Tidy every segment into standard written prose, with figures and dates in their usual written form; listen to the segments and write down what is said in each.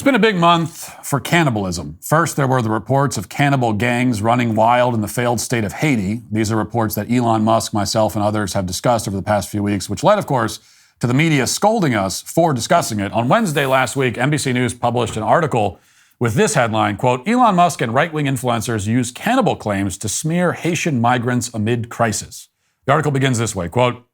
It's been a big month for cannibalism. First, there were the reports of cannibal gangs running wild in the failed state of Haiti. These are reports that Elon Musk, myself, and others have discussed over the past few weeks, which led, of course, to the media scolding us for discussing it. On Wednesday last week, NBC News published an article with this headline, quote, Elon Musk and right-wing influencers use cannibal claims to smear Haitian migrants amid crisis. The article begins this way, quote,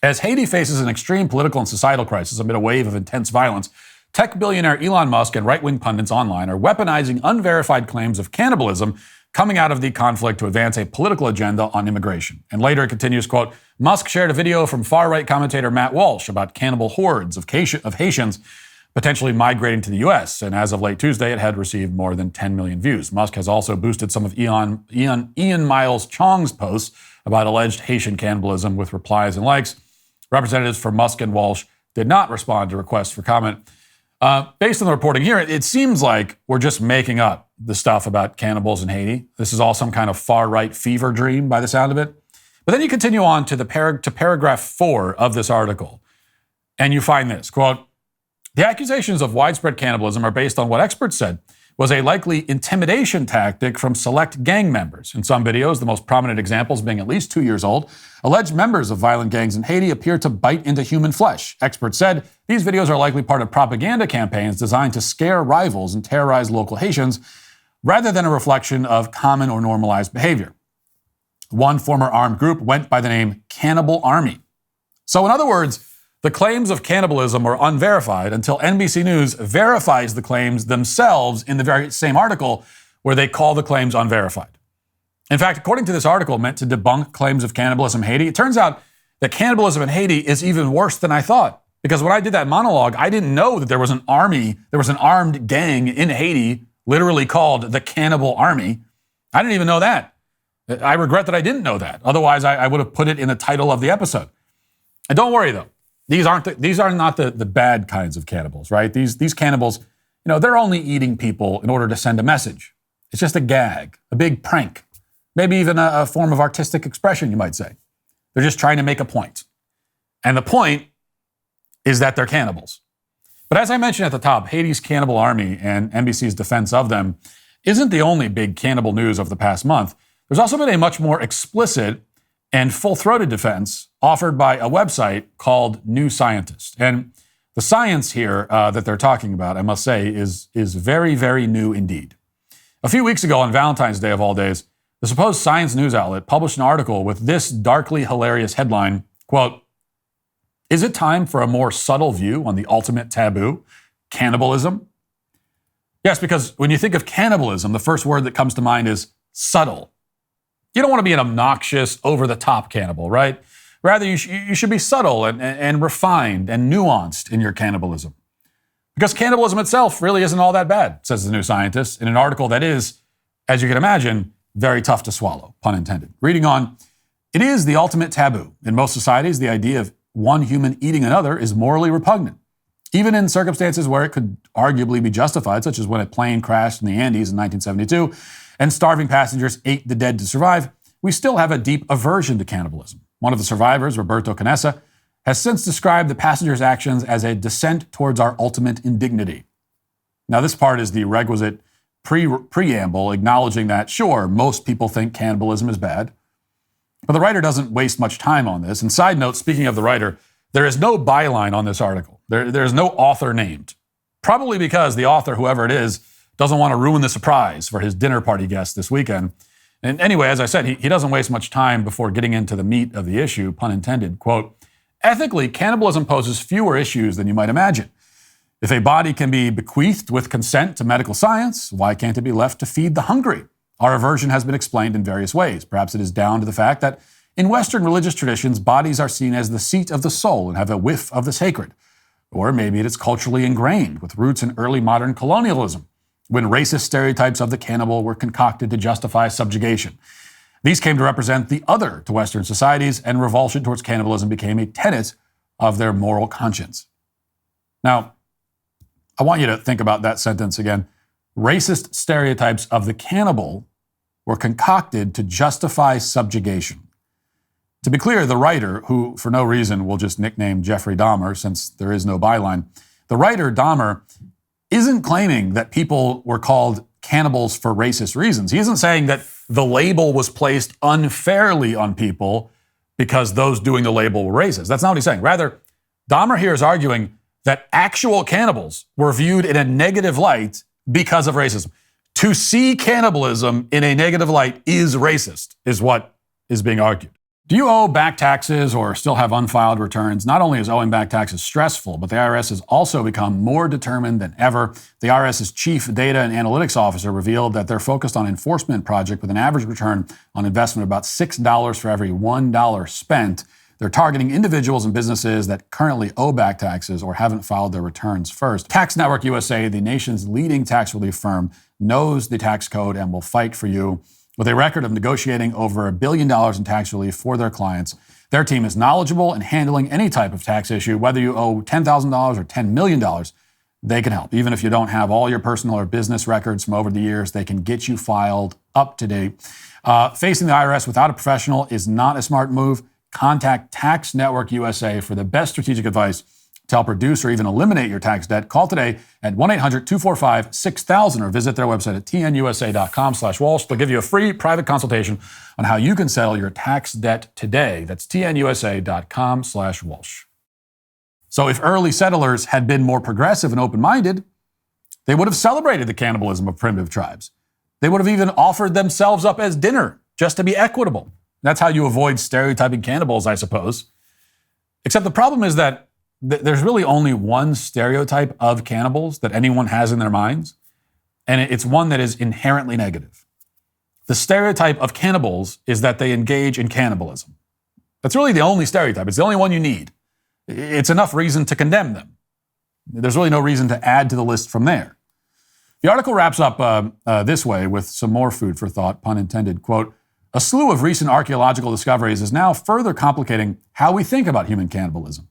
as Haiti faces an extreme political and societal crisis amid a wave of intense violence, tech billionaire Elon Musk and right-wing pundits online are weaponizing unverified claims of cannibalism coming out of the conflict to advance a political agenda on immigration. And later it continues, quote, Musk shared a video from far-right commentator Matt Walsh about cannibal hordes of Haitians potentially migrating to the U.S., and as of late Tuesday, it had received more than 10 million views. Musk has also boosted some of Ian Miles Chong's posts about alleged Haitian cannibalism with replies and likes. Representatives for Musk and Walsh did not respond to requests for comment. Based on the reporting here, it seems like we're just making up the stuff about cannibals in Haiti. This is all some kind of far-right fever dream by the sound of it. But then you continue on to paragraph 4 of this article, and you find this, quote, the accusations of widespread cannibalism are based on what experts said was a likely intimidation tactic from select gang members. In some videos, the most prominent examples being at least 2 years old, alleged members of violent gangs in Haiti appear to bite into human flesh. Experts said these videos are likely part of propaganda campaigns designed to scare rivals and terrorize local Haitians, rather than a reflection of common or normalized behavior. One former armed group went by the name Cannibal Army. So in other words, the claims of cannibalism are unverified until NBC News verifies the claims themselves in the very same article where they call the claims unverified. In fact, according to this article meant to debunk claims of cannibalism in Haiti, it turns out that cannibalism in Haiti is even worse than I thought. Because when I did that monologue, I didn't know that there was an armed gang in Haiti, literally called the Cannibal Army. I didn't even know that. I regret that I didn't know that. Otherwise, I would have put it in the title of the episode. And don't worry, though. These are not the bad kinds of cannibals, right? These cannibals, they're only eating people in order to send a message. It's just a gag, a big prank, maybe even a form of artistic expression, you might say. They're just trying to make a point. And the point is that they're cannibals. But as I mentioned at the top, Haiti's Cannibal Army and NBC's defense of them isn't the only big cannibal news of the past month. There's also been a much more explicit and full-throated defense offered by a website called New Scientist. And the science here that they're talking about, I must say, is very, very new indeed. A few weeks ago on Valentine's Day of all days, the supposed science news outlet published an article with this darkly hilarious headline, quote, is it time for a more subtle view on the ultimate taboo, cannibalism? Yes, because when you think of cannibalism, the first word that comes to mind is subtle. You don't want to be an obnoxious, over-the-top cannibal, right? Rather, you should be subtle and refined and nuanced in your cannibalism. Because cannibalism itself really isn't all that bad, says the New Scientist, in an article that is, as you can imagine, very tough to swallow, pun intended. Reading on, it is the ultimate taboo. In most societies, the idea of one human eating another is morally repugnant. Even in circumstances where it could arguably be justified, such as when a plane crashed in the Andes in 1972, and starving passengers ate the dead to survive, we still have a deep aversion to cannibalism. One of the survivors, Roberto Canessa, has since described the passengers' actions as a descent towards our ultimate indignity. Now, this part is the requisite preamble acknowledging that, sure, most people think cannibalism is bad, but the writer doesn't waste much time on this. And side note, speaking of the writer, there is no byline on this article. There is no author named, probably because the author, whoever it is, doesn't want to ruin the surprise for his dinner party guest this weekend. And anyway, as I said, he doesn't waste much time before getting into the meat of the issue, pun intended. Quote, ethically, cannibalism poses fewer issues than you might imagine. If a body can be bequeathed with consent to medical science, why can't it be left to feed the hungry? Our aversion has been explained in various ways. Perhaps it is down to the fact that in Western religious traditions, bodies are seen as the seat of the soul and have a whiff of the sacred. Or maybe it is culturally ingrained with roots in early modern colonialism, when racist stereotypes of the cannibal were concocted to justify subjugation. These came to represent the other to Western societies, and revulsion towards cannibalism became a tenet of their moral conscience. Now, I want you to think about that sentence again. Racist stereotypes of the cannibal were concocted to justify subjugation. To be clear, the writer, who for no reason will just nickname Jeffrey Dahmer since there is no byline, the writer Dahmer isn't claiming that people were called cannibals for racist reasons. He isn't saying that the label was placed unfairly on people because those doing the label were racist. That's not what he's saying. Rather, Dahmer here is arguing that actual cannibals were viewed in a negative light because of racism. To see cannibalism in a negative light is racist, is what is being argued. Do you owe back taxes or still have unfiled returns? Not only is owing back taxes stressful, but the IRS has also become more determined than ever. The IRS's chief data and analytics officer revealed that they're focused on an enforcement project with an average return on investment of about $6 for every $1 spent. They're targeting individuals and businesses that currently owe back taxes or haven't filed their returns first. Tax Network USA, the nation's leading tax relief firm, knows the tax code and will fight for you. With a record of negotiating over $1 billion in tax relief for their clients, their team is knowledgeable in handling any type of tax issue. Whether you owe $10,000 or $10 million, they can help. Even if you don't have all your personal or business records from over the years, they can get you filed up to date. Facing the IRS without a professional is not a smart move. Contact Tax Network USA for the best strategic advice to help reduce or even eliminate your tax debt. Call today at 1-800-245-6000 or visit their website at tnusa.com/Walsh. They'll give you a free private consultation on how you can settle your tax debt today. That's tnusa.com/Walsh. So if early settlers had been more progressive and open-minded, they would have celebrated the cannibalism of primitive tribes. They would have even offered themselves up as dinner just to be equitable. That's how you avoid stereotyping cannibals, I suppose. Except the problem is that there's really only one stereotype of cannibals that anyone has in their minds, and it's one that is inherently negative. The stereotype of cannibals is that they engage in cannibalism. That's really the only stereotype. It's the only one you need. It's enough reason to condemn them. There's really no reason to add to the list from there. The article wraps up this way with some more food for thought, pun intended. Quote, "A slew of recent archaeological discoveries is now further complicating how we think about human cannibalism.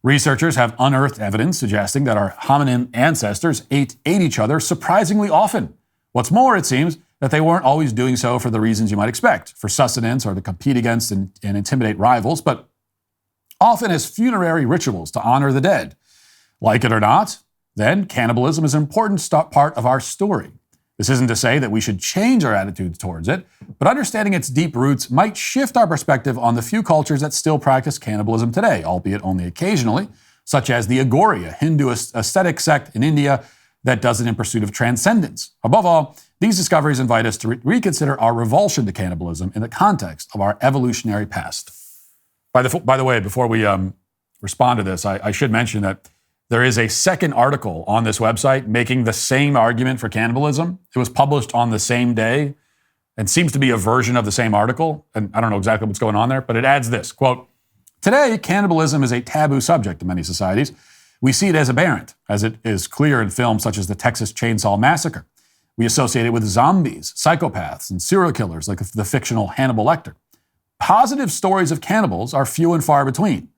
Researchers have unearthed evidence suggesting that our hominin ancestors ate each other surprisingly often. What's more, it seems that they weren't always doing so for the reasons you might expect, for sustenance or to compete against and intimidate rivals, but often as funerary rituals to honor the dead. Like it or not, then cannibalism is an important part of our story. This isn't to say that we should change our attitudes towards it, but understanding its deep roots might shift our perspective on the few cultures that still practice cannibalism today, albeit only occasionally, such as the Agori, a Hindu ascetic sect in India that does it in pursuit of transcendence. Above all, these discoveries invite us to reconsider our revulsion to cannibalism in the context of our evolutionary past." By the way, before we respond to this, I should mention that there is a second article on this website making the same argument for cannibalism. It was published on the same day and seems to be a version of the same article. And I don't know exactly what's going on there, but it adds this, quote, "Today, cannibalism is a taboo subject in many societies. We see it as aberrant, as it is clear in films such as the Texas Chainsaw Massacre. We associate it with zombies, psychopaths, and serial killers like the fictional Hannibal Lecter. Positive stories of cannibals are few and far between.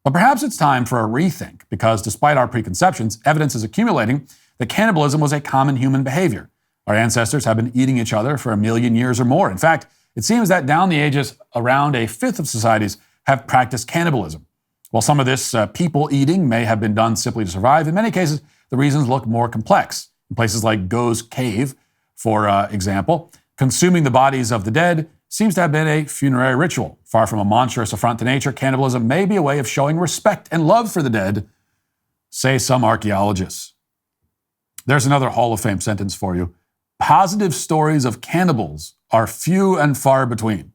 But perhaps it's time for a rethink, because despite our preconceptions, evidence is accumulating that cannibalism was a common human behavior. Our ancestors have been eating each other for 1 million years or more. In fact, it seems that down the ages, around a fifth of societies have practiced cannibalism. While some of this people eating may have been done simply to survive, in many cases, the reasons look more complex. In places like Go's Cave, for example, consuming the bodies of the dead seems to have been a funerary ritual. Far from a monstrous affront to nature, cannibalism may be a way of showing respect and love for the dead, say some archaeologists." There's another Hall of Fame sentence for you. Positive stories of cannibals are few and far between.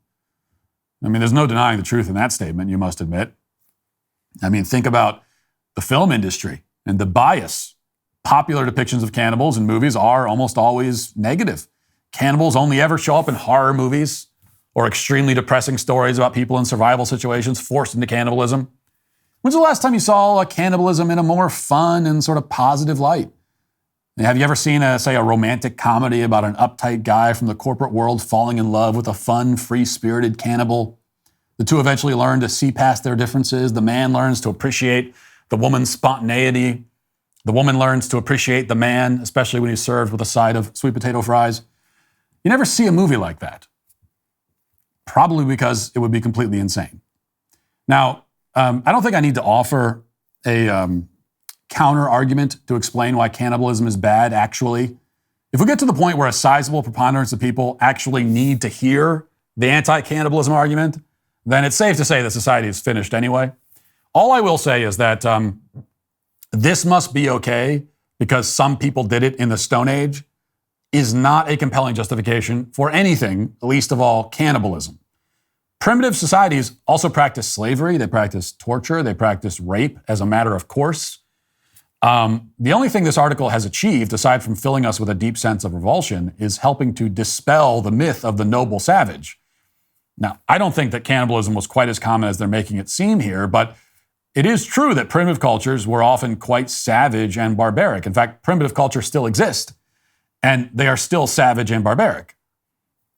I mean, there's no denying the truth in that statement, you must admit. I mean, think about the film industry and the bias. Popular depictions of cannibals in movies are almost always negative. Cannibals only ever show up in horror movies or extremely depressing stories about people in survival situations forced into cannibalism. When's the last time you saw cannibalism in a more fun and sort of positive light? Have you ever seen, say, a romantic comedy about an uptight guy from the corporate world falling in love with a fun, free-spirited cannibal? The two eventually learn to see past their differences. The man learns to appreciate the woman's spontaneity. The woman learns to appreciate the man, especially when he's served with a side of sweet potato fries. You never see a movie like that. Probably because it would be completely insane. Now, I don't think I need to offer a counter argument to explain why cannibalism is bad, actually. If we get to the point where a sizable preponderance of people actually need to hear the anti-cannibalism argument, then it's safe to say that society is finished anyway. All I will say is that this must be okay because some people did it in the Stone Age is not a compelling justification for anything, least of all cannibalism. Primitive societies also practice slavery, they practice torture, they practice rape as a matter of course. The only thing this article has achieved, aside from filling us with a deep sense of revulsion, is helping to dispel the myth of the noble savage. Now, I don't think that cannibalism was quite as common as they're making it seem here, but it is true that primitive cultures were often quite savage and barbaric. In fact, primitive cultures still exist, and they are still savage and barbaric.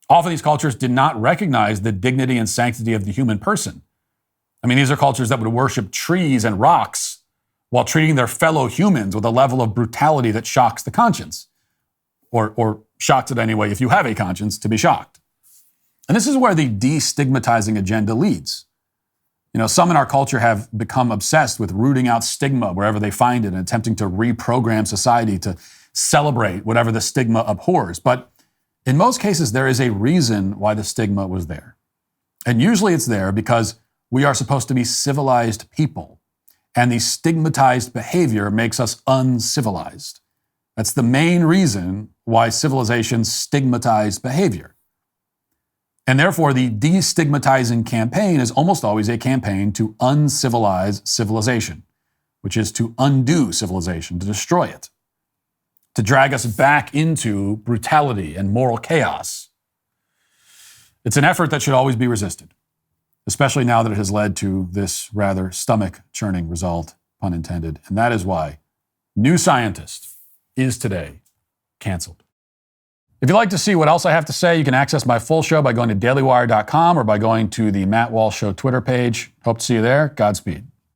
Often these cultures did not recognize the dignity and sanctity of the human person. I mean, these are cultures that would worship trees and rocks while treating their fellow humans with a level of brutality that shocks the conscience, or shocks it anyway if you have a conscience to be shocked. And this is where the destigmatizing agenda leads. You know, some in our culture have become obsessed with rooting out stigma wherever they find it and attempting to reprogram society to celebrate whatever the stigma abhors. But in most cases, there is a reason why the stigma was there. And usually it's there because we are supposed to be civilized people. And the stigmatized behavior makes us uncivilized. That's the main reason why civilization stigmatized behavior. And therefore, the destigmatizing campaign is almost always a campaign to uncivilize civilization, which is to undo civilization, to destroy it, to drag us back into brutality and moral chaos. It's an effort that should always be resisted, especially now that it has led to this rather stomach-churning result, pun intended. And that is why New Scientist is today canceled. If you'd like to see what else I have to say, you can access my full show by going to dailywire.com or by going to the Matt Walsh Show Twitter page. Hope to see you there. Godspeed.